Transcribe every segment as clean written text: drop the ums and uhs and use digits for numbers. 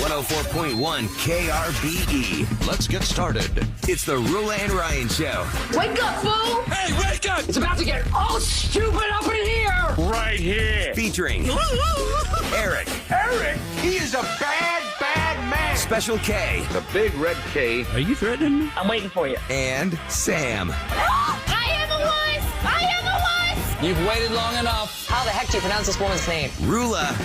104.1 KRBE. Let's get started. It's the Roula and Ryan Show. Wake up, fool! Hey, wake up! It's about to get all stupid up in here! Right here. Featuring Eric. Eric, he is a bad, bad man. Special K. The big red K. Are you threatening me? I'm waiting for you. And Sam. I am a wuss! I am a wuss! You've waited long enough. How the heck do you pronounce this woman's name? Roula.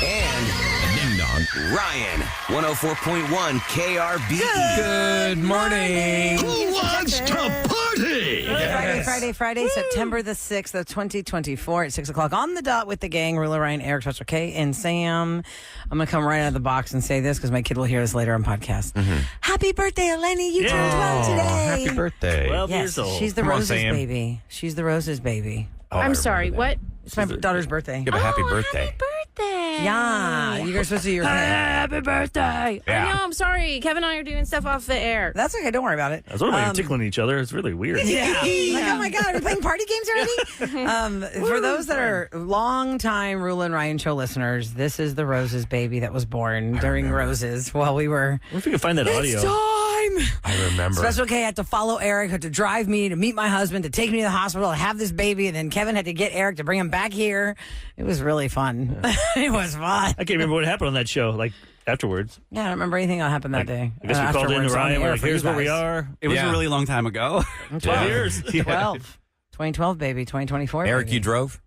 And Ding Dong. Ryan. 104.1 KRBE. Good morning. Who wants to party? Friday, September the 6th of 2024 at 6 o'clock on the dot with the gang, Roula, Ryan, Eric, Special K, and Sam. I'm going to come right out of the box and say this because my kid will hear this later on podcast. Happy birthday, Eleni. You turned 12 today. Happy birthday. 12 Yes, years old. she's the Come on, Rose's Sam. baby. She's the Rose's baby. Oh, I'm sorry, what? It's my daughter's birthday. Give a happy birthday. Happy birthday. Yeah, you guys are supposed to do your thing. Happy birthday. Yeah. I know, I'm sorry. Kevin and I are doing stuff off the air. That's okay. Don't worry about it. I was wondering why you're tickling each other. It's really weird. Yeah. Like, oh my God, are we playing party games already? For those that are long-time Roula and Ryan show listeners, this is the Rose's baby that was born during Roses while we were. I wonder if we can find that audio. It's time. I remember. Special K had to follow Eric, had to drive me to meet my husband, to take me to the hospital, to have this baby, and then Kevin had to get Eric to bring him back here. It was really fun. It was fun. I can't remember what happened on that show, like afterwards. Yeah, I don't remember anything that happened that day. I guess we called in to Afterwards on Ryan. the We're air like, for here's you where we guys. are. It was a really long time ago. 12 years. 2012, baby. 2024. Eric, baby. you drove?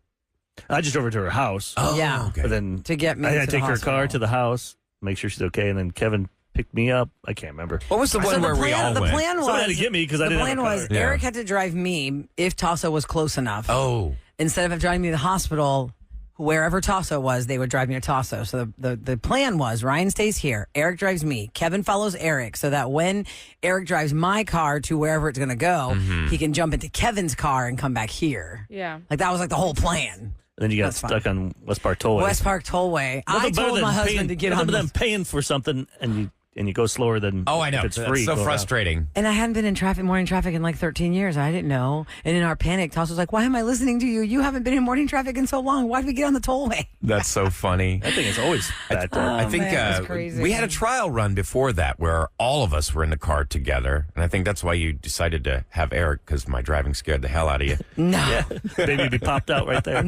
I just drove her to her house. Oh, Yeah. okay. But then To get me I to had to the take her car hospital. to the house, make sure she's okay, and then Kevin picked me up. I can't remember. What was the one So where we all the went? plan was Someone had to get me because I the didn't have plan a car. was Yeah. Eric had to drive me if Tasso was close enough. Oh. Instead of driving me to the hospital, wherever Tasso was, they would drive me to Tasso. So the plan was Ryan stays here, Eric drives me, Kevin follows Eric, so that when Eric drives my car to wherever it's going to go, he can jump into Kevin's car and come back here. Yeah. Like that was like the whole plan. And then you got That's fine. stuck on West Park Tollway. West Park Tollway. I Nothing better told than my husband paying- to get nothing on better the than paying for something and you go slower than Oh, I know. if it's That's free. so Go around. frustrating. And I hadn't been in morning traffic in like 13 years. I didn't know. And in our panic, Tasso was like, why am I listening to you? You haven't been in morning traffic in so long. Why did we get on the tollway? That's so funny. I think it's always that. I think man, that's crazy. we had a trial run before that where all of us were in the car together. And I think that's why you decided to have Eric, because my driving scared the hell out of you. No. baby be popped out right there.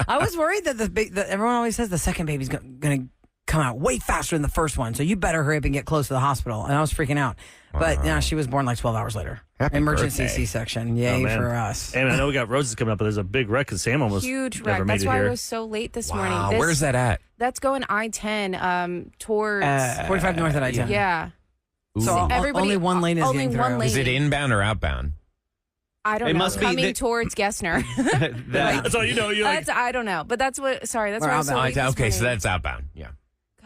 I was worried that that everyone always says the second baby's going to come out way faster than the first one. So you better hurry up and get close to the hospital. And I was freaking out. But now she was born like 12 hours later. Happy Emergency birthday. C-section. Oh, Yay man. for us. And I know we got Roses coming up, but there's a big wreck because Sam almost Huge never wreck. made That's it why here. I was so late this morning. Wow. This- Where's that at? That's going I-10 towards... 45 north at I-10. yeah. So Everybody, only one lane is only getting one through. lane. Is it inbound or outbound? I don't It know. must be Coming the- towards Gessner. That's all you know. You're like, That's, I don't know. But that's what... Sorry, that's Or why I was so outbound. late this Okay, so morning. that's outbound. Yeah.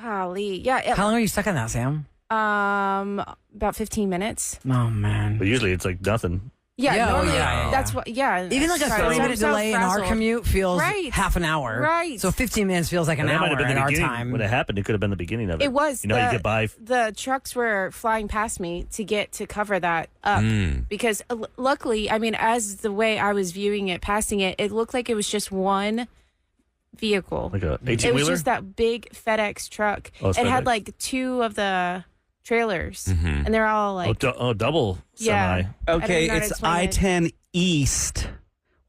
Golly. Yeah. How long are you stuck in that, Sam? About 15 minutes. Oh, man. but usually it's like nothing. Yeah, Yeah, oh, normally yeah. that's what. Yeah, Even like a sorry, 30-minute I'm so delay in our frazzled. commute feels Right. half an hour. Right. So 15 minutes feels like an And that might hour have been at the our beginning. time. When it happened, it could have been the beginning of it. It was. You know how you get by. The trucks were flying past me to get to cover that up because luckily, I mean, as the way I was viewing it, passing it, it looked like it was just one vehicle. Like a It 18 was wheeler. just that big FedEx truck. Oh, it's It had FedEx. like two of the trailers, and they're all like, double yeah. semi. I don't Okay, know how to it's explain it. I-10 East,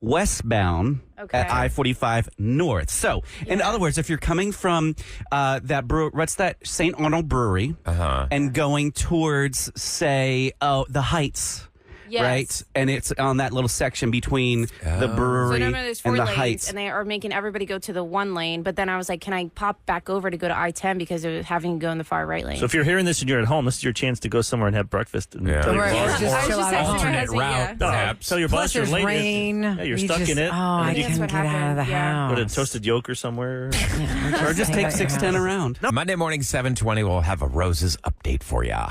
westbound Okay. at I-45 North. So, in other words, if you're coming from that what's that, St. Arnold Brewery, and going towards, say, the Heights, Yes. right? And it's on that little section between the So brewery normally there's four and the lanes, Heights. and they are making everybody go to the one lane. But then I was like, can I pop back over to go to I-10 because it was having to go in the far right lane? So if you're hearing this and you're at home, this is your chance to go somewhere and have breakfast. And Yeah. tell your Or boss. just I was chill just out at texting my home. Alternate husband, route, yeah. perhaps. Tell your Plus boss you're there's late. rain. Yeah, you're You stuck just- in it. Oh, I I think can't that's get what out of the happened, yeah. house. Go to Toasted Yolk or somewhere. Or just take 610 around. Monday morning, 7:20, we'll have a Roses update for ya.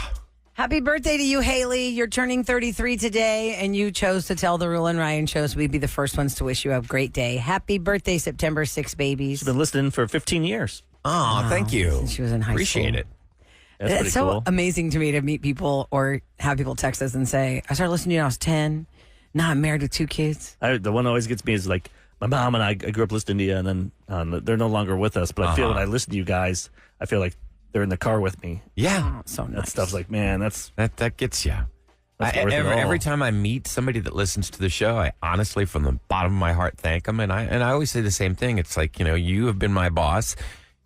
Happy birthday to you, Haley. You're turning 33 today, and you chose to tell the Roula and Ryan show, so we'd be the first ones to wish you a great day. Happy birthday, September 6, babies. She's been listening for 15 years. Oh, thank you. Since she was in high Appreciate school. it. That's pretty It's so cool. amazing to me to meet people or have people text us and say, I started listening to you when I was 10. Now I'm married with 2 kids. The one that always gets me is like, my mom and I grew up listening to you, and then they're no longer with us. But I feel when I listen to you guys, I feel like they're in the car with me. Yeah. So That nice. stuff's like, man, that's That gets you. worth it all. Every time I meet somebody that listens to the show, I honestly, from the bottom of my heart, thank them. And I always say the same thing. It's like, you have been my boss.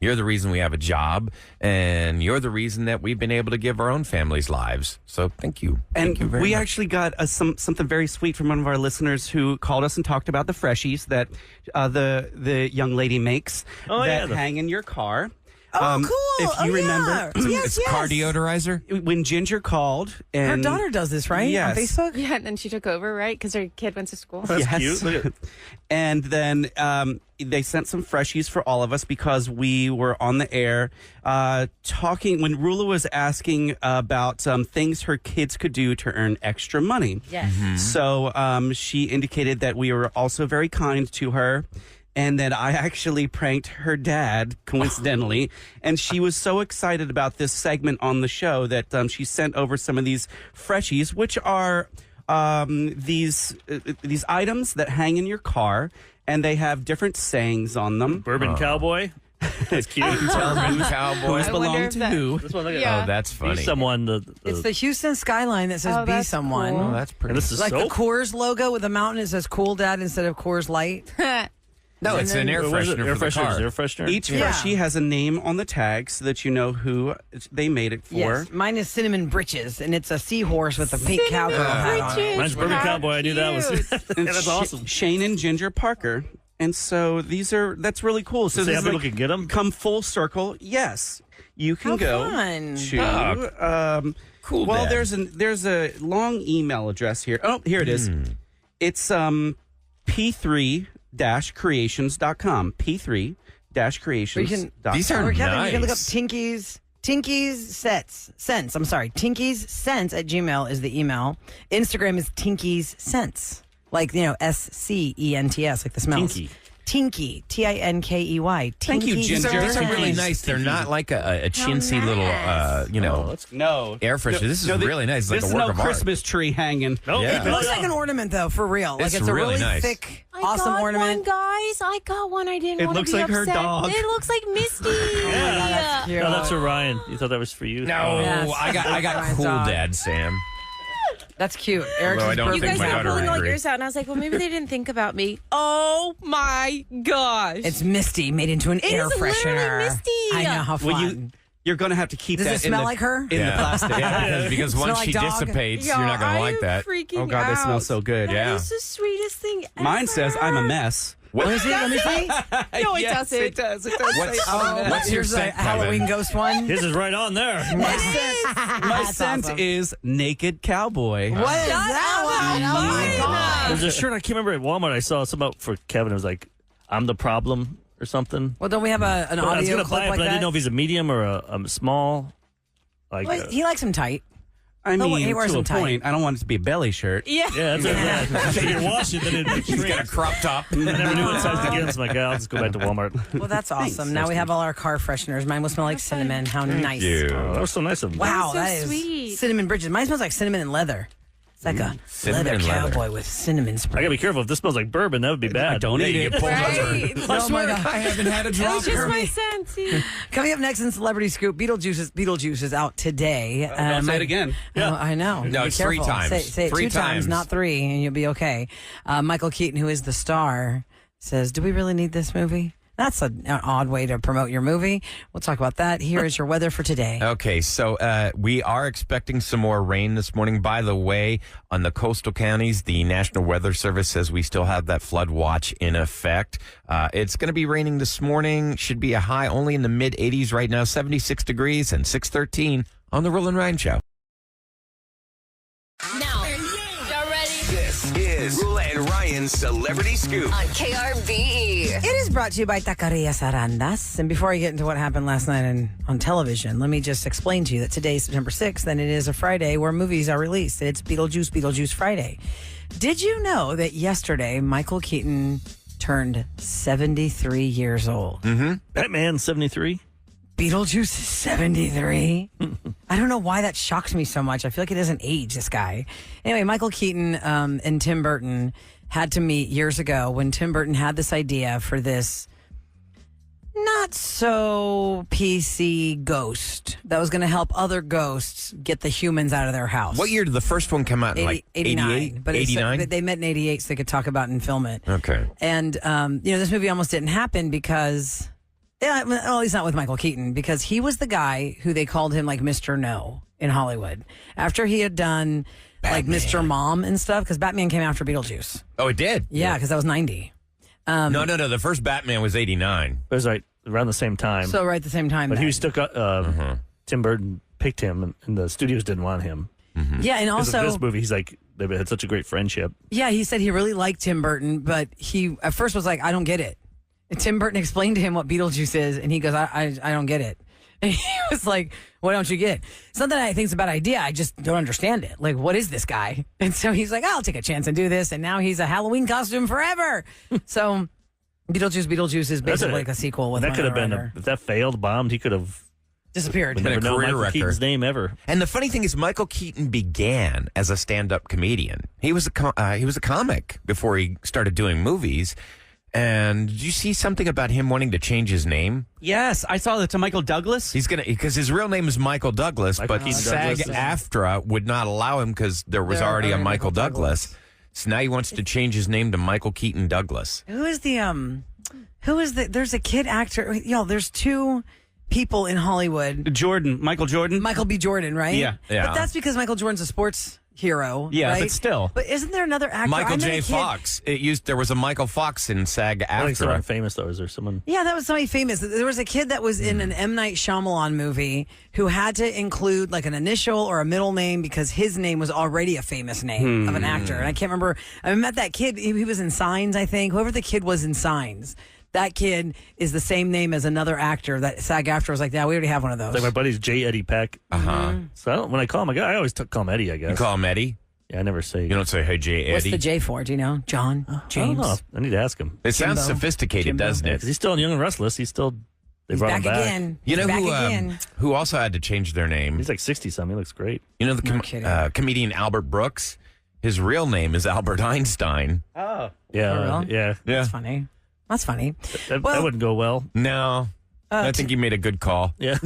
You're the reason we have a job, and you're the reason that we've been able to give our own families lives. So thank you. And Thank you very we much. actually got something very sweet from one of our listeners who called us and talked about the freshies that the young lady makes that hang in your car. Oh, cool. If you remember, yes, it's car deodorizer. when Ginger called, Her and daughter does this, right? Yes. On Facebook? Yeah, and then she took over, right? Because her kid went to school. that's Yes. cute. Look at And then they sent some freshies for all of us because we were on the air talking when Roula was asking about things her kids could do to earn extra money. Yes. So she indicated that we were also very kind to her. And that I actually pranked her dad, coincidentally. And she was so excited about this segment on the show that she sent over some of these freshies, which are these items that hang in your car, and they have different sayings on them. Bourbon Cowboy. That's cute. Tell me, cowboy. Who's I wonder belong if to that- who? This one, look at Yeah. Oh, that's Be funny. someone. It's the Houston skyline that says Oh, "Be that's Someone." cool. Oh, that's pretty. and this is Like soap. the Coors logo with a mountain, it says "Cool Dad" instead of Coors Light. No, it's an air What is it? freshener Air for the freshener. car. Air freshener. Each Yeah. freshie has a name on the tag so that you know who they made it for. Yes, mine is Cinnamon Britches, and it's a seahorse with a pink cowgirl hat on it. Britches. Mine's Bourbon How Cowboy. I knew that was. cute. Yeah, that's awesome. Shane and Ginger Parker. And so that's really cool. So See this how is people like, can get them. come full circle. Yes, you can How go fun. to. Cool. Well, Dad. there's a long email address here. Oh, here it is. It's p3-creations.com. p3-creations.com. These are Or Kevin, you can look up nice. Tinky's Scents. I'm sorry, Tinky's Scents at Gmail is the email. Instagram is Tinky's Scents, like SCENTS, like the smells. Tinky. Tinky, Tinkey. Thank you, Tinky Ginger. These are really Nice. nice. They're not like a chintzy little, No. air freshener. This is really nice. It's like This a is work no of art. Christmas tree hanging. Nope. Yeah. It looks like an ornament, though, for real. Like It's it's a really really nice. thick, I awesome got ornament. one, guys. I got one. I didn't It want to looks be like her upset. dog. It looks like Misty. Yeah. Cute. No, that's Orion. You thought that was for you? No, Yes. I got Ryan's cool dog. Dad, Sam. That's cute. Eric's Although I is don't You perfect. think guys my are daughter pulling would all agree. yours out, and I was like, well, maybe they didn't think about me. Oh my gosh! It's Misty made into an It air is literally freshener. Misty. I know how fun. Well, you're going to have to keep Does that it smell in the, like her? in the plastic. Yeah, because Smell once like she dog? dissipates, Yo, you're not going to I like am that. freaking Oh, God, they smell out. so good. Yeah. That is the sweetest thing ever. Mine says I'm a mess. Let me see. Let me see. No, it Yes, doesn't. It does. It does. What's, say I'm a mess. what's your Here's a scent, Halloween Kevin? ghost one. His is right on there. My scent awesome. is naked cowboy. What is that one? Oh my god! There's a shirt I can't remember at Walmart. I saw some out for Kevin. It was like, "I'm the problem" or something. Well, don't we have an I was audio gonna clip buy it, like but I that? didn't know if he's a medium or a small. Like, Well, he likes him tight. I Oh, mean, he wears to a them tight. point. I don't want it to be a belly shirt. Yeah. yeah, that's what if you wash it, then it'd He's got a shrink. crop top. I never knew what size to get. So I'm like, I'll just go back to Walmart. Well, that's awesome. Now we have all our car fresheners. Mine will smell like cinnamon. How nice! Oh, that was so nice of him. Wow, That was that so is sweet. cinnamon bridges. Mine smells like cinnamon and leather. It's like a Cinnamon leather and leather. cowboy with cinnamon I spray. gotta be careful. If this smells like bourbon, that would be bad. Don't eat it. Right. Oh my God. I haven't had a It drop. was just my scent. See? Coming up next in Celebrity Scoop, Beetlejuice is out today. Don't say it again. Oh, I know. No, Be it's three careful. times. Say it Three two times, times. not three, and you'll be okay. Michael Keaton, who is the star, says, "Do we really need this movie?" That's an odd way to promote your movie. We'll talk about that. Here is your weather for today. Okay, so we are expecting some more rain this morning. By the way, on the coastal counties, the National Weather Service says we still have that flood watch in effect. It's going to be raining this morning. Should be a high only in the mid 80s right now, 76 degrees and 6:13 on the Roula and Ryan Show. Now, y'all ready? This is Roula and Ryan's Celebrity Scoop. On KRBE. It is brought to you by Taqueria Sarandas. And before I get into what happened last night on television, let me just explain to you that today is September 6th, and it is a Friday where movies are released. It's Beetlejuice Friday. Did you know that yesterday Michael Keaton turned 73 years old? Batman 73. Beetlejuice is 73. I don't know why that shocks me so much. I feel like it doesn't age, this guy. Anyway, Michael Keaton and Tim Burton had to meet years ago when Tim Burton had this idea for this not so PC ghost that was going to help other ghosts get the humans out of their house. What year did the first one come out? In 89. But 89? they met in 88 so they could talk about it and film it. Okay. And, this movie almost didn't happen because, well, at least not with Michael Keaton, because he was the guy who they called him like Mr. No in Hollywood. After he had done like Mr. Mom and stuff, because Batman came after Beetlejuice. Oh, it did? Yeah, because that was 90. No. The first Batman was 89. It was right around the same time. So right at the same time. But then. he was still Tim Burton picked him, and the studios didn't want him. Yeah, and Because also of this movie, he's like, they had such a great friendship. yeah, he said he really liked Tim Burton, but he at first was like, I don't get it. And Tim Burton explained to him what Beetlejuice is, and he goes, I don't get it. And he was like, what don't you get? It's not that I think it's a bad idea. I just don't understand it. Like, what is this guy? And so he's like, I'll take a chance and do this. And now he's a Halloween costume forever. So Beetlejuice is basically like a sequel with That could have been, writer. if that failed, bombed, he could have Disappeared. never a known career Michael wrecker. Keaton's name ever. And the funny thing is, Michael Keaton began as a stand-up comedian. He was a comic before he started doing movies. And did you see something about him wanting to change his name? Yes, I saw that to Michael Douglas. He's because his real name is Michael Douglas, Michael but Keaton Douglas. SAG-AFTRA would not allow him because there was There already a already Michael Michael Douglas. So now he wants to change his name to Michael Keaton Douglas. Who is there's a kid actor. There's two people in Hollywood. Michael Jordan. Michael B. Jordan, right? Yeah. Yeah. But that's because Michael Jordan's a sports hero. Yeah, right? but still. But isn't there another actor? Michael I know J. a kid- Fox. There was a Michael Fox in I think someone SAG-AFTRA. famous, though. Is there someone? Yeah, that was somebody famous. There was a kid that was in an M. Night Shyamalan movie who had to include like an initial or a middle name because his name was already a famous name of an actor. And I can't remember. I met that kid. He was in Signs, I think. Whoever the kid was in Signs. That kid is the same name as another actor that SAG-AFTRA was like, yeah, we already have one of those. Like my buddy's J. Eddie Peck. So when I call him, I always call him Eddie, I guess. You call him Eddie? Yeah, I never say. You don't say, hey, J. What's Eddie? the J for? Do you know? John? I don't James? know. I need to ask him. It sounds Jimbo. sophisticated, Jimbo. doesn't Because it? he's still in Young and Restless. They He's brought back him back. again. You know He's back again. who also had to change their name? He's like 60-something. He looks great. You know the kidding. comedian Albert Brooks? His real name is Albert Einstein. Oh. Yeah, For real? yeah. That's funny. That's funny. That Well- wouldn't go well. No. I think you made a good call. Yeah.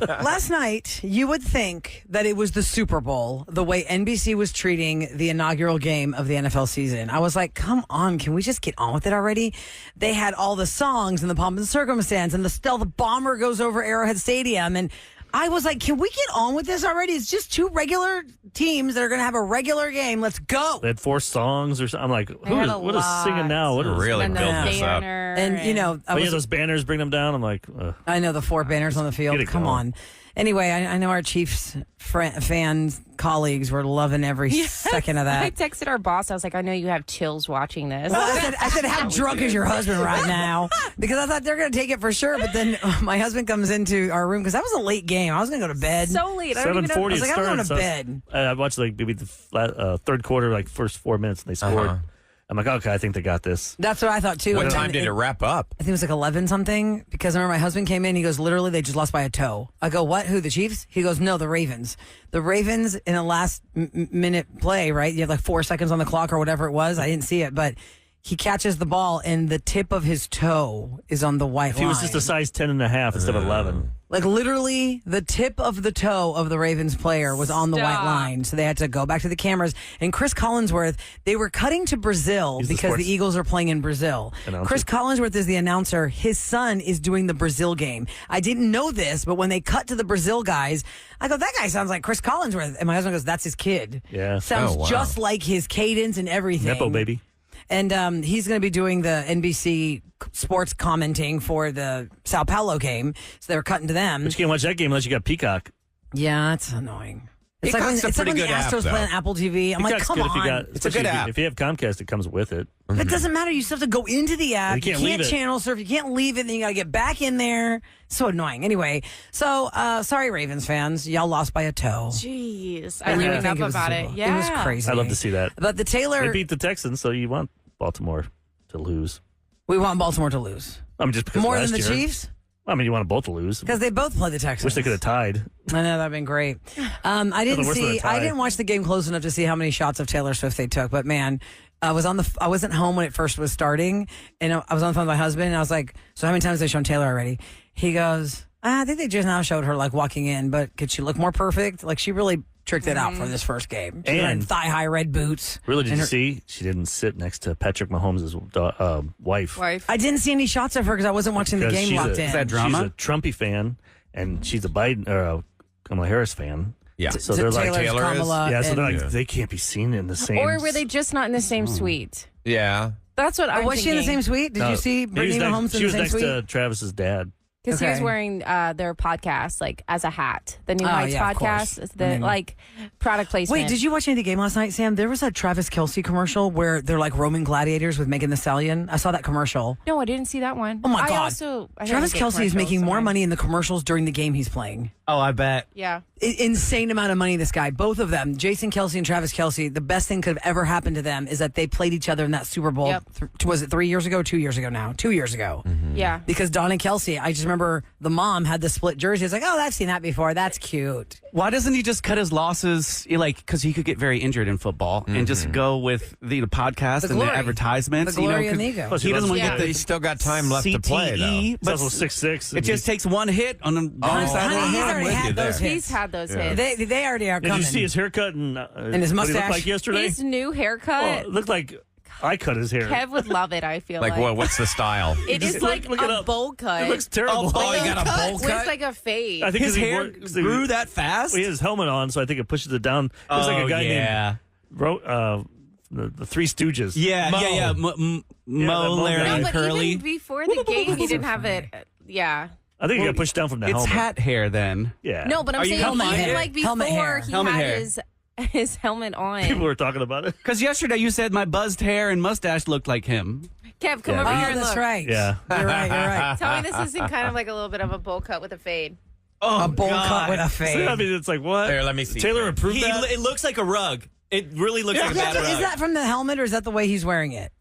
Last night, you would think that it was the Super Bowl, the way NBC was treating the inaugural game of the NFL season. I was like, come on, can we just get on with it already? They had all the songs and the pomp and circumstance, and the bomber goes over Arrowhead Stadium, and I was like, can we get on with this already? It's just two regular teams that are going to have a regular game. Let's go. They had 4 songs or something. I'm like, They had a what is singing now? What is Really And the build this up. banner. And, you know, Oh, yeah, those banners bring them down. I'm like, I know the 4 banners on the field. Get it Come going. on. Anyway, I know our Chiefs fans, colleagues were loving every second of I that. texted our boss. I was like, I know you have chills watching this. Well, I said, how drunk is your husband right now? Because I thought they're going to take it for sure. But then my husband comes into our room because that was a late game. I was going to go to bed. So late. I don't even know. 7:40 I was like, it I'm going to started. bed. I watched like maybe the third quarter, like first 4 minutes, and they scored. I'm like, okay, I think they got this. That's what I thought too. What And time did it wrap up? I think it was like 11 something because I remember my husband came in. He goes, literally, they just lost by a toe. I go, what? Who? The Chiefs? He goes, no, the Ravens. The Ravens in the last minute play, right? You have like 4 seconds on the clock or whatever it was. I didn't see it, but he catches the ball and the tip of his toe is on the white If line. he was just a size 10.5 instead of 11. Like literally the tip of the toe of the Ravens player was on the white Stop. line. So they had to go back to the cameras. And Chris Collinsworth, they were cutting to Brazil He's the because sports the Eagles are playing in Brazil. announcer. Chris Collinsworth is the announcer. His son is doing the Brazil game. I didn't know this, but when they cut to the Brazil guys, I go, that guy sounds like Chris Collinsworth. And my husband goes, that's his kid. Yeah. Sounds Oh, wow. just like his cadence and everything. Nepo, baby. And he's going to be doing the NBC sports commenting for the Sao Paulo game. So they were cutting to them. But you can't watch that game unless you got Peacock. Yeah, that's annoying. It's like when, Peacock's a it's like pretty when the good app, Astros though. play on Apple TV. I'm like, Peacock's come good on. if you got. It's a especially good if you- app. If you have Comcast, it comes with it. It doesn't matter. You still have to go into the app. You can't leave it. channel surf. You can't leave it. Then you got to get back in there. So annoying. Anyway, so sorry, Ravens fans. Y'all lost by a toe. Jeez. I And you reading would think up it was about Super it. Bowl. Yeah. It was crazy. I love to see that. But the They Taylor, beat the Texans, so you want Baltimore to lose. we want Baltimore to lose. I mean, just because More last than the year. Chiefs? I mean, you want them both to lose. Because they both play the Texans. Wish they could have tied. I know that'd been great. I didn't worse than a see. tie. I didn't watch the game close enough to see how many shots of Taylor Swift they took. But man, I wasn't home when it first was starting, and I was on the phone with my husband, and I was like, "So how many times have they shown Taylor already?" He goes, "I think they just now showed her like walking in, but could she look more perfect? Like she really tricked it out for this first game. She's wearing thigh-high red boots. Really, did you see? She didn't sit next to Patrick Mahomes' wife. I didn't see any shots of her because I wasn't watching the game locked in. Is that drama? She's a Trumpy fan, and she's a Biden or a Kamala Harris fan. Yeah. So they're like Taylor's Kamala yeah. So they're like and- they can't be seen in the same. Or were they just not in the same suite? Yeah. That's what I'm was she in the same suite? Did you see Brittany Mahomes in She the was same next suite? to Travis's dad. Because he was Okay. wearing their podcast like as a hat. The New Oh, Heights yeah, of podcast, course. the like product placement. Wait, did you watch any of the game last night, Sam? There was a Travis Kelce commercial where they're like Roman gladiators with Megan Thee Stallion. I saw that commercial. No, I didn't see that one. Oh my I God. I Travis don't get Kelce is making commercials more sometimes. money in the commercials during the game he's playing. Oh, I bet. Yeah. Insane amount of money, this guy. Both of them, Jason Kelce and Travis Kelce, the best thing could have ever happened to them is that they played each other in that Super Bowl. Yep. Was it 3 years ago? 2 years ago now? 2 years ago. Yeah. Because Dawn and Kelsey, I just remember the mom had the split jersey. I was like, oh, I've seen that before. That's cute. Why doesn't he just cut his losses, like, because he could get very injured in football, and just go with the podcast The and glory. the advertisements? The glory 'cause and the ego. Plus, He doesn't want to Yeah. get the He's still got time left to play, though. CTE, He's also 6'6". it just takes one hit on the wrong side of the Honey, he's head. already with you had those there. hits. He's had those hits. They already are Did coming. you see his haircut and his what he mustache? looked like yesterday? His new Oh, haircut. it looked like I cut his hair. Kev would love it, I feel Like like. what? What's the style? It Just is look like it a up. bowl cut. It looks terrible. Oh, he got a bowl with cut? like a fade. I think His 'cause he hair wore- 'cause he- grew that fast? He had his helmet on, so I think it pushes it down. There's like a guy named the Three Stooges. Yeah, Mo. yeah. that Mo, Mo Larry, guy. no, and but Curly. even before the game, he didn't have it. Yeah. I think he got pushed down from the It's helmet. hat hair then. Yeah. No, but I'm Are you saying helmet even hair? like Helmet before hair. he Helmet had hair. his helmet on. People were talking about it. Because yesterday you said my buzzed hair and mustache looked like him. Kev, come Yeah, over but here Oh, and that's look. right. Yeah. You're right. You're right. Tell me this isn't kind of like a little bit of a bowl cut with a fade. Oh, A bowl cut with a So, I fade. mean, it's like what? There, let me see. Taylor approved that. It looks like a rug. It really looks like a bad Is rug. that from the helmet or is that the way he's wearing it?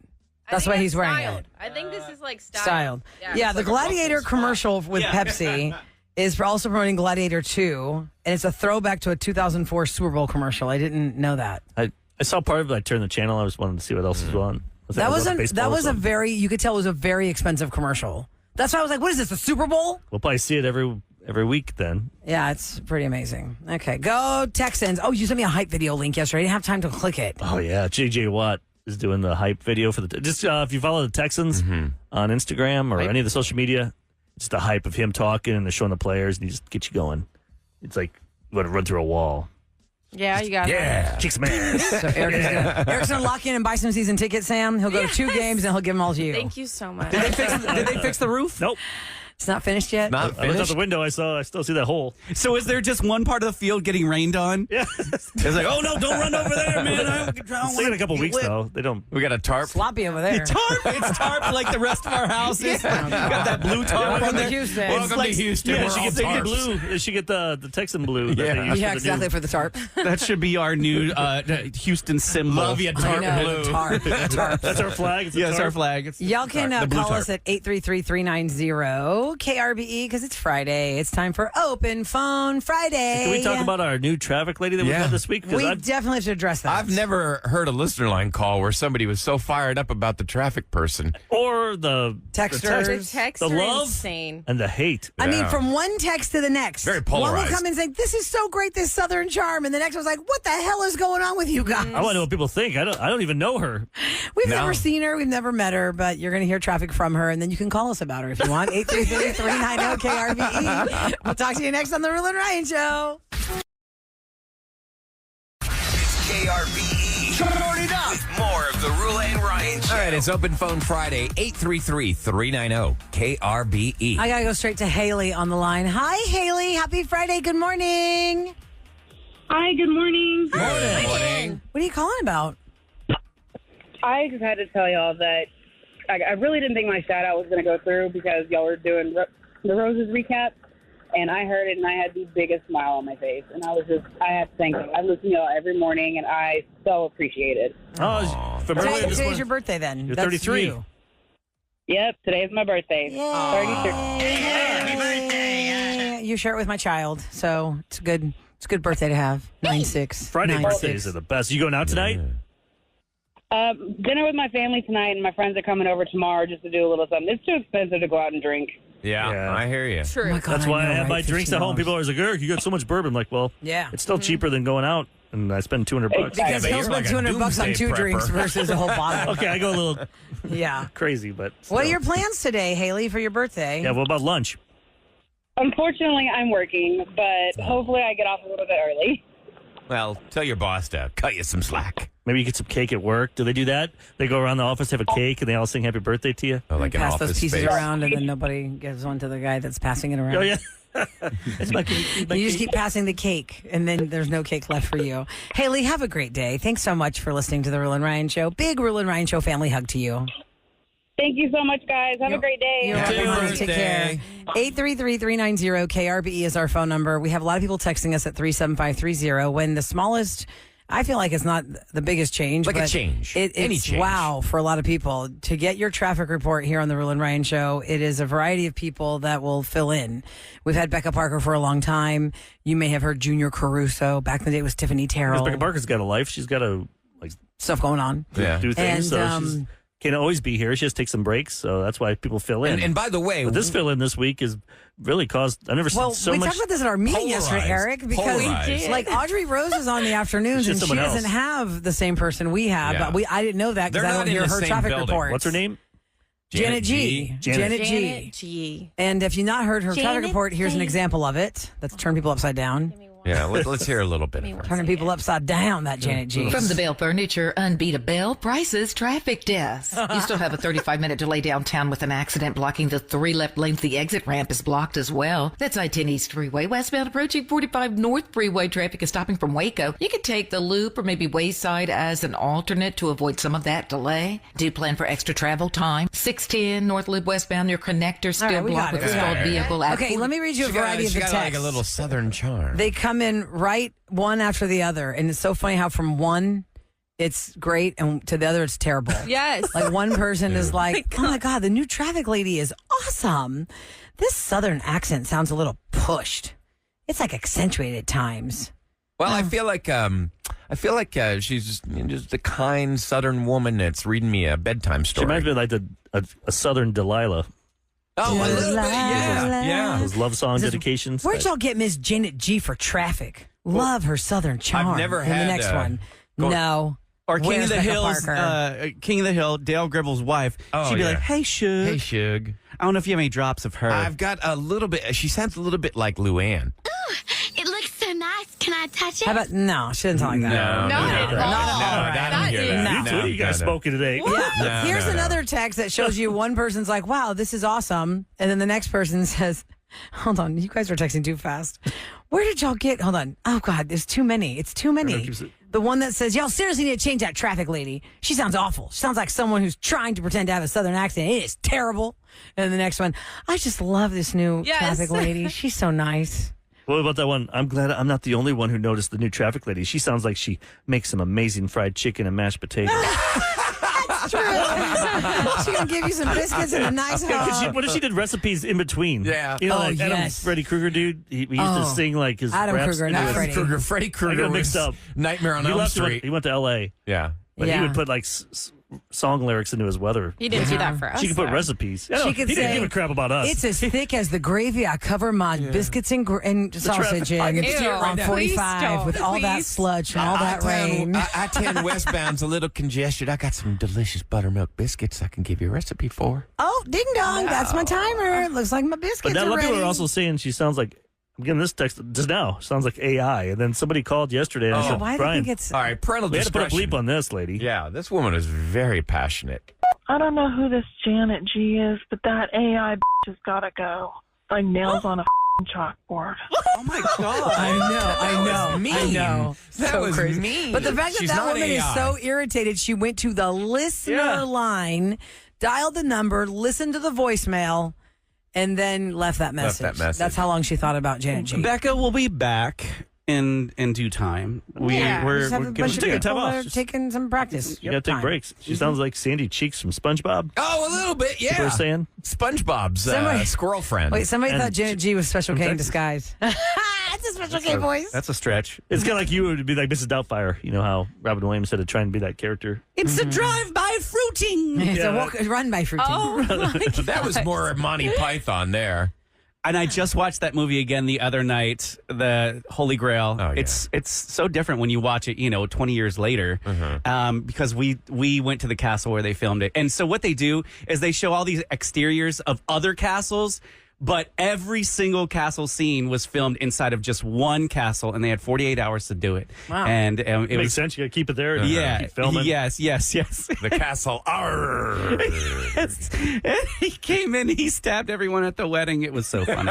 That's why he's wearing styled. it. I think this is like Styled. styled. Yeah, the Gladiator commercial with Pepsi is also promoting Gladiator 2, and it's a throwback to a 2004 Super Bowl commercial. I didn't know that. I saw part of it. I turned the channel. I just wanted to see what else was on. That was a very, you could tell it was a very expensive commercial. That's why I was like, what is this, a Super Bowl? We'll probably see it every week then. Yeah, it's pretty amazing. Okay, go Texans. Oh, you sent me a hype video link yesterday. I didn't have time to click it. Oh yeah, JJ Watt is doing the hype video for the just if you follow the Texans on Instagram or any of the social media, it's the hype of him talking and they're showing the players and he just gets you going. It's like you want to run through a wall. Yeah, you got it. Yeah. Kick some ass. So Eric's gonna lock in and buy some season tickets, Sam. He'll go to 2 games and he'll give them all to you. Thank you so much. Did they fix the roof? Nope. It's not finished yet. Not I looked out finished. the window. I still see that hole. So is there just one part of the field getting rained on? Yeah. It's like, oh no, don't run over there, man. It's taking a couple weeks though. They don't. We got a tarp. Sloppy over there. It's tarp like the rest of our houses. Got that blue tarp Welcome on to there. Houston. It's Welcome like- to Houston. Yeah, We're she all gets the tarps. blue. She get the Texan blue. That Yeah. they use Yeah, for the exactly new- for the tarp. That should be our new Houston symbol. Love you, I tarp know, blue. the tarp. The tarp. That's our flag. It's a Yeah, it's tarp. our flag. It's Y'all can the blue call tarp. us at 833-390-KRBE because it's Friday. It's time for Open Phone Friday. Can we talk about our new traffic lady that we Yeah. had this week? 'Cause We I've- definitely have to address that. I've never heard a listener line call where somebody was so fired up about the traffic person. or the Texters. The texts The are love? insane. and the hate. I mean, Yeah. from one text to the next. Very One will polarized. come and say, "This is so great, this Southern charm," and the next one's like, "What the hell is going on with you guys?" I want to know what people think. I don't even know her. We've No. never seen her, we've never met her, but you're going to hear traffic from her, and then you can call us about her if you want. 833-390-KRBE. We'll talk to you next on the Roula and Ryan Show. It's KRBE. Turn it up. With more of the Roula and Ryan Show. All right, it's Open Phone Friday, 833-390-KRBE. I got to go straight to Haley on the line. Hi, Haley. Happy Friday. Good morning. Hi, good morning. Morning. What are you calling about? I just had to tell y'all that I really didn't think my shout out was going to go through because y'all were doing the Roses recap, and I heard it and I had the biggest smile on my face, and I had to thank you. I listen to y'all every morning, and I so appreciate it. Oh, from earlier this Today's morning. your birthday then. You're That's 33. you. Yep, today is my birthday. 33. Happy birthday. You share it with my child, so it's a good birthday to have. 9-6. Friday 9-6. birthdays are the best. You going out tonight? Dinner with my family tonight, and my friends are coming over tomorrow just to do a little something. It's too expensive to go out and drink. Yeah, I hear you. True. Oh my God, That's why I know, have my right? drinks at home. $15. People are always like, Eric, you got so much bourbon. I'm like, well, Yeah. it's still cheaper than going out, and I spend $200. Exactly. Because but he'll you're spend like a $200 on doomsday 2 drinks prepper. versus a whole bottle. Okay, I go a little Yeah. crazy, but still. What are your plans today, Haley, for your birthday? Yeah, what about lunch? Unfortunately, I'm working, but hopefully I get off a little bit early. Well, tell your boss to cut you some slack. Maybe you get some cake at work. Do they do that? They go around the office, have a cake, and they all sing happy birthday to you? Oh, like an Pass office those pieces space. around, and then nobody gives one to the guy that's passing it around. Oh, yeah. It's my cake. It's my You just cake. keep passing the cake, and then there's no cake left for you. Haley, have a great day. Thanks so much for listening to the Roula and Ryan Show. Big Roula and Ryan Show family hug to you. Thank you so much, guys. Have a great day. You're Happy welcome, honey. Take care. birthday. 833-390 KRBE is our phone number. We have a lot of people texting us at 37530. When the smallest, I feel like it's not the biggest change. Like a but change. It's Any change. wow for a lot of people. To get your traffic report here on the Roula and Ryan Show, it is a variety of people that will fill in. We've had Becca Parker for a long time. You may have heard Junior Caruso. Back in the day it was Tiffany Because Terrell. Becca Parker's got a life. She's got to Stuff going on. Yeah. do things. And, So she can't always be here. She has to take some breaks. So that's why people fill in. And by the way, But this fill in this week is really caused. I never Well, seen so we much. talked about this at our meeting yesterday, Polarized. Eric, because Polarized. like Audrey Rose is on the afternoons It's and just she someone doesn't else. have the same person we have. Yeah. But I didn't know that because They're I not don't in hear the her same traffic building. reports. What's her name? Janet G. Janet G. Janet G. And if you've not heard her traffic Janet report, here's an G. example of it. That's turn people upside down. yeah, let's hear a little bit of her. Turning people upside down, that Janet G. From the Bell Furniture Unbeatable Prices Traffic Desk. You still have a 35-minute delay downtown with an accident blocking the 3 left lanes. The exit ramp is blocked as well. That's I-10 East Freeway. Westbound approaching 45 North Freeway. Traffic is stopping from Waco. You could take the Loop or maybe Wayside as an alternate to avoid some of that delay. Do plan for extra travel time. 610 North Loop westbound near connector still All right, we blocked got with it. a stalled vehicle. at Okay, let me read you a She variety of the got texts. like a little southern charm. They come in right one after the other, and it's so funny how from one it's great and to the other it's terrible. Yes. Like one person is like, "Oh my god, the new traffic lady is awesome. This southern accent sounds a little pushed. It's like accentuated at times." Well, I feel like she's just the kind southern woman that's reading me a bedtime She story. reminds me like a Southern Delilah. Oh, a little bit, yeah. Those love song Says, dedications. Where'd y'all get Miss Janet G for traffic? Love her southern charm. never And the had, next one. go- No. Or King Where's of the Becca Hills, Parker? King of the Hill, Dale Gribble's wife. Oh, She'd be yeah. like, "Hey, Suge." Hey, Suge. I don't know if you have any drops of her. I've got a little bit. She sounds a little bit like Luann. It looks so nice. Can I touch it? How about no? She didn't talk like that. No, Not at all. I don't hear that. You two, you guys spoken today. Yeah. No, Here's no, no. another text that shows you one person's like, "Wow, this is awesome," and then the next person says, "Hold on, you guys are texting too fast. Where did y'all get? Hold on. Oh God, there's too many. It's too many." The one that says, "Y'all seriously need to change that traffic lady. She sounds awful. She sounds like someone who's trying to pretend to have a southern accent. It is terrible." And the next one, "I just love this new Yes. traffic lady. She's so nice." What about that one? I'm glad I'm not the only one who noticed the new traffic lady. She sounds like she makes some amazing fried chicken and mashed potatoes. She's gonna give you some biscuits and a nice Yeah, 'cause hug. what if she did recipes in between? Yeah. You know, Oh, like Adam yes. Freddy Krueger dude. He used to sing like his Adam raps Krueger, into not his- Freddy. Freddy I Krueger got mixed was up. Nightmare on He Elm left. Street. He went to L.A. Yeah. But Yeah. he would put like song lyrics into his weather. He didn't do that for us. She could put though. recipes. I She don't- could he didn't say, give a crap about us. "It's as thick as the gravy I cover my biscuits and sausage in I can see it right on now. 45 Please with all that don't. sludge and all that rain." I-10 westbound's a little congested. I got some delicious buttermilk biscuits I can give you a recipe for. Oh, ding dong! That's my timer. Looks like my biscuits But now a are lot of ready. people are also saying she sounds like. I'm getting this text just now. Sounds like AI. And then somebody called yesterday and I said, Why do you Brian, think it's? All right, parental we had to put a discretion. bleep on this lady. Yeah, this woman is very passionate. I don't know who this Janet G is, but that AI has got to go. Like nails on a chalkboard. Oh my God. I know. mean. I know. That So was crazy. mean. But the fact that She's that not woman is AI. so irritated, she went to the listener Yeah. line, dialed the number, listened to the voicemail, and then left that message. message. That's how long she thought about Janet G. Becca will be back in due time. Yeah. We're Just have a giving- bunch of taking time people off. that are taking some practice. You got to take breaks. She sounds like Sandy Cheeks from SpongeBob. Oh, a little bit, yeah. People are saying. SpongeBob's Somebody- squirrel friend. Wait, somebody And thought Janet G was Special K in Texas. disguise. It's a a Special K voice. That's a stretch. It's kind of like you would be like Mrs. Doubtfire. You know how Robin Williams said to try and be that character. It's a drive-by fruiting. It's a run by fruiting. Oh, my God. That was more Monty Python there. And I just watched that movie again the other night, The Holy Grail. Oh, yeah. It's so different when you watch it, 20 years later, because we went to the castle where they filmed it. And so what they do is they show all these exteriors of other castles, but every single castle scene was filmed inside of just one castle, and they had 48 hours to do it. Wow. And it Makes was sense. You got to keep it there. And yeah, keep filming. yes. The castle. Arr. Yes. And he came in, he stabbed everyone at the wedding. It was so funny.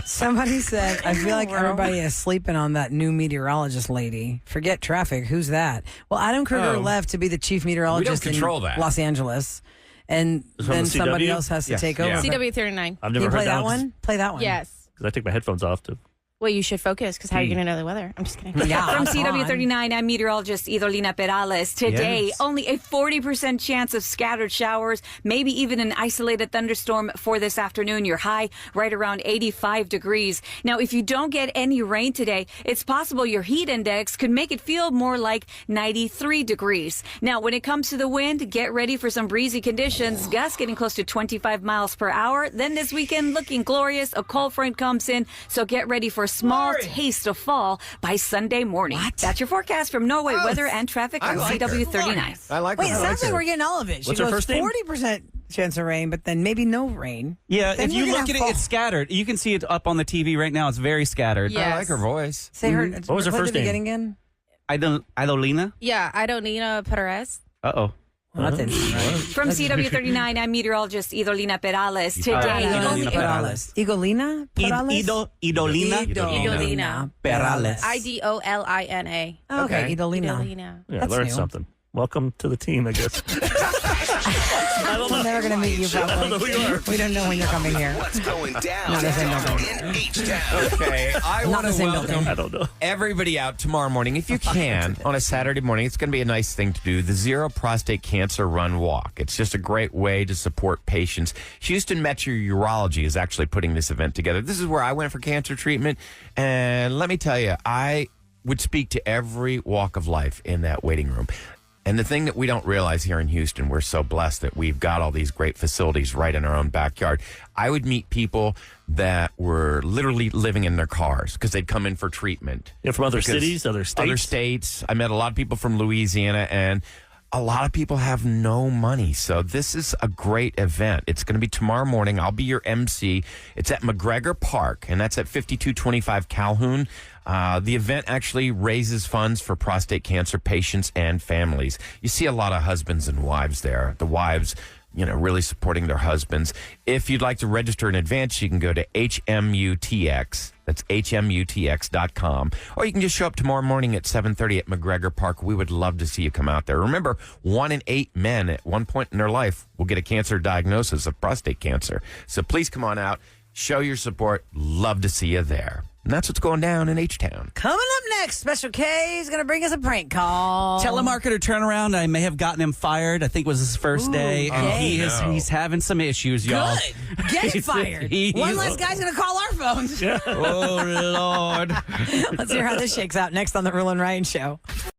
Somebody said, I feel like everybody is sleeping on that new meteorologist lady. Forget traffic. Who's that? Well, Adam Kruger left to be the chief meteorologist control in that. Los Angeles. And Is it on then the somebody CW? else has to Yes. take over. Yeah. CW39. I've Can never you heard play that one? Play that one. Yes. Because I take my headphones off to. Well, you should focus because how are you going to know the weather? I'm just kidding. Yeah, From come on. CW39, I'm meteorologist Idolina Perales. Today, Yes. only a 40% chance of scattered showers, maybe even an isolated thunderstorm for this afternoon. Your high right around 85 degrees. Now, if you don't get any rain today, it's possible your heat index could make it feel more like 93 degrees. Now, when it comes to the wind, get ready for some breezy conditions. Gusts getting close to 25 miles per hour. Then this weekend, looking glorious. A cold front comes in, so get ready for a small taste of fall by Sunday morning. That's your forecast from Norway Weather and Traffic on CW39. I like Wait, it her. sounds like we're getting all of it. She What's her goes first name? 40% chance of rain, but then maybe no rain. Yeah, Then if you we're gonna look at it, have it's scattered. You can see it up on the TV right now. It's very scattered. Yeah. I like her voice. Say her. What was her play first the name? beginning again? Idolina? Yeah, I don't need a Perez. Uh-oh. Well, that didn't seem right. From CW39, I'm meteorologist Idolina Perales. Today, Idolina only Perales. Igolina Perales? Idolina? Idolina. Perales. Idolina. Okay, Idolina. Idolina. Yeah, That's learned new. something. Welcome to the team, I guess. We're never going to meet you, I don't know probably. who you are. We don't know when you're coming here. What's going down Not the same building. in H-Town? Okay, I Not want the to same welcome building. I don't know. everybody out tomorrow morning, if you can, on a Saturday morning. It's going to be a nice thing to do. The Zero Prostate Cancer Run Walk. It's just a great way to support patients. Houston Metro Urology is actually putting this event together. This is where I went for cancer treatment. And let me tell you, I would speak to every walk of life in that waiting room. And the thing that we don't realize here in Houston, we're so blessed that we've got all these great facilities right in our own backyard. I would meet people that were literally living in their cars because they'd come in for treatment. Yeah, from other Because cities, other states. Other states. I met a lot of people from Louisiana, and a lot of people have no money. So this is a great event. It's going to be tomorrow morning. I'll be your MC. It's at McGregor Park, and that's at 5225 Calhoun. The event actually raises funds for prostate cancer patients and families. You see a lot of husbands and wives there. The wives, really supporting their husbands. If you'd like to register in advance, you can go to HMUTX. That's HMUTX.com. Or you can just show up tomorrow morning at 7:30 at McGregor Park. We would love to see you come out there. Remember, 1 in 8 men at one point in their life will get a cancer diagnosis of prostate cancer. So please come on out. Show your support. Love to see you there. And that's what's going down in H-Town. Coming up next, Special K is going to bring us a prank call. Telemarketer turnaround. I may have gotten him fired. I think it was his first day. And he's having some issues, y'all. Good. Get fired. One less guy's going to call our phones. Oh, Lord. Let's hear how this shakes out next on the Roula and Ryan Show.